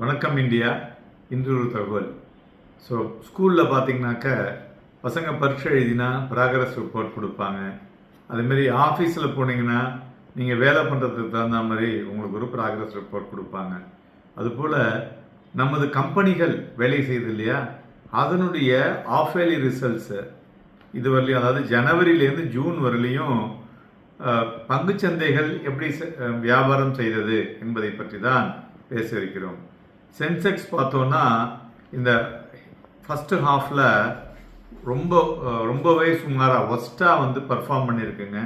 வணக்கம் இந்தியா. இன்று ஒரு தகவல். ஸோ ஸ்கூலில் பார்த்தீங்கன்னாக்க பசங்க பரீட்சை எழுதினா ப்ராக்ரஸ் ரிப்போர்ட் கொடுப்பாங்க. அதேமாரி ஆஃபீஸில் போனீங்கன்னா நீங்கள் வேலை பண்ணுறதுக்கு தகுந்த மாதிரி உங்களுக்கு ஒரு ப்ராக்ரஸ் ரிப்போர்ட் கொடுப்பாங்க. அதுபோல் நமது கம்பெனிகள் வேலை செய்யுது இல்லையா, அதனுடைய ஆஃப் இயர்லி ரிசல்ட்ஸு இது வரலையும், அதாவது ஜனவரியிலேருந்து ஜூன் வரலையும் பங்குச்சந்தைகள் எப்படி வியாபாரம் செய்தது என்பதை பற்றி தான் பேச இருக்கிறோம். சென்செக்ஸ் பார்த்தோன்னா இந்த ஃபஸ்ட்டு ஹாஃபில் ரொம்பவே சுமாராக ஒஸ்ட்டாக பர்ஃபார்ம் பண்ணியிருக்குங்க.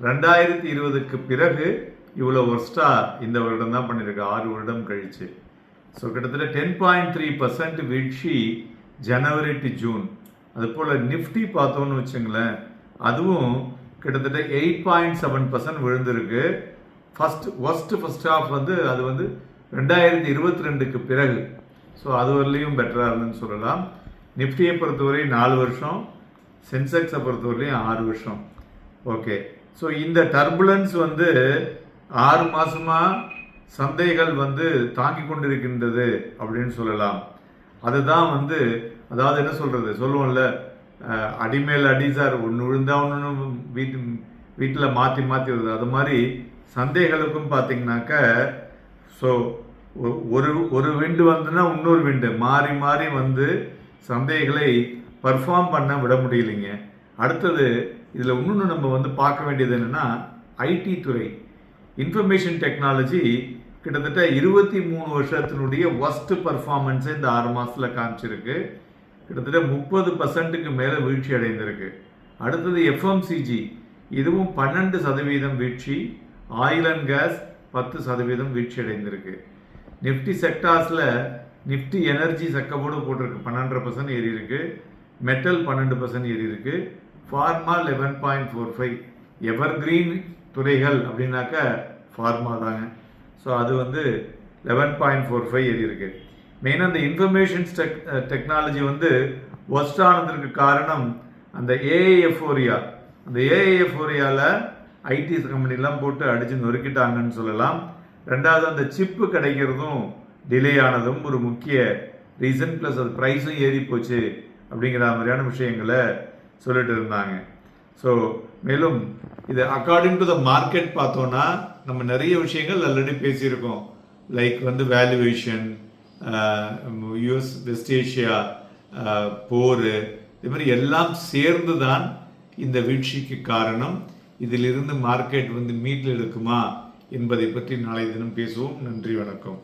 2020க்கு பிறகு இவ்வளோ ஒஸ்ட்டாக இந்த வருடம் தான் பண்ணியிருக்கு, 6 வருடம் கழிச்சு. ஸோ கிட்டத்தட்ட 10.3% வீழ்ச்சி ஜனவரி டு ஜூன். அதுபோல் நிஃப்டி பார்த்தோன்னு வச்சுங்களேன், அதுவும் கிட்டத்தட்ட 8.7% விழுந்திருக்கு. ஃபஸ்ட் ஹாஃப் அது 2022க்கு பிறகு. ஸோ அது வரலையும் பெட்டராக இருந்துன்னு சொல்லலாம். நிஃப்டியை பொறுத்தவரை 4 வருஷம், சென்செக்ஸை பொறுத்தவரையிலையும் 6 வருஷம். ஓகே, ஸோ இந்த டர்புலன்ஸ் 6 மாதமாக சந்தைகள் தாங்கி கொண்டிருக்கின்றது அப்படின்னு சொல்லலாம். அதுதான் அதாவது என்ன சொல்லுவோம்ல, அடிமேல் அடி சார், ஒன்று விழுந்தா ஒன்று வீட்டில் மாற்றி வருது. அது மாதிரி சந்தைகளுக்கும் பார்த்தீங்கன்னாக்க, ஸோ ஒரு விண்டு இன்னொரு விண்டு மாறி மாறி சந்தைகளை பர்ஃபார்ம் பண்ண விட முடியலைங்க. அடுத்தது இதில் இன்னொன்று நம்ம பார்க்க வேண்டியது என்னென்னா, ஐடி துறை, இன்ஃபர்மேஷன் டெக்னாலஜி கிட்டத்தட்ட 23 வருஷத்தினுடைய ஒஸ்ட் பர்ஃபார்மன்ஸை இந்த 6 மாதத்தில் காமிச்சிருக்கு. கிட்டத்தட்ட 30%க்கு மேலே வீழ்ச்சி அடைந்திருக்கு. அடுத்தது எஃப்எம்சிஜி, இதுவும் 12% வீழ்ச்சி. ஆயில் அண்ட் கேஸ் 10% வீழ்ச்சி அடைந்திருக்கு. நிஃப்டி செக்டார்ஸில் நிஃப்டி எனர்ஜி சக்கப்போடு போட்டிருக்கு, 12% ஏறி இருக்கு. மெட்டல் 12% ஏறி இருக்கு. ஃபார்மா 11.45. எவர் கிரீன் துறைகள் அப்படின்னாக்க ஃபார்மா தாங்க. ஸோ அது 11.45 ஏறி இருக்கு. மெயினாக அந்த இன்ஃபர்மேஷன் டெக்னாலஜி ஒஸ்ட் ஆனதுக்கு காரணம் அந்த ஏஐஎஃப்ஓரியா. அந்த ஏஐஎஃப்ஓரியாவில் ஐடி கம்பெனிலாம் போட்டு அடித்து நொறுக்கிட்டாங்கன்னு சொல்லலாம். ரெண்டாவது, அந்த சிப்பு கிடைக்கிறதும் டிலே ஆனதும் ஒரு முக்கிய ரீசன். ப்ளஸ் அது ப்ரைஸும் ஏறி போச்சு அப்படிங்கிற மாதிரியான விஷயங்களை சொல்லிட்டு இருந்தாங்க. ஸோ மேலும் இது அக்கார்டிங் டு த மார்க்கெட் பார்த்தோன்னா நம்ம நிறைய விஷயங்கள் ஆல்ரெடி பேசியிருக்கோம். Like valuation, US West Asia போர், இது மாதிரி எல்லாம் சேர்ந்து தான் இந்த வீழ்ச்சிக்கு காரணம். இதிலிருந்து மார்க்கெட் மீட்டில் எடுக்குமா என்பதை பற்றி நாளை தினம் பேசுவோம். நன்றி, வணக்கம்.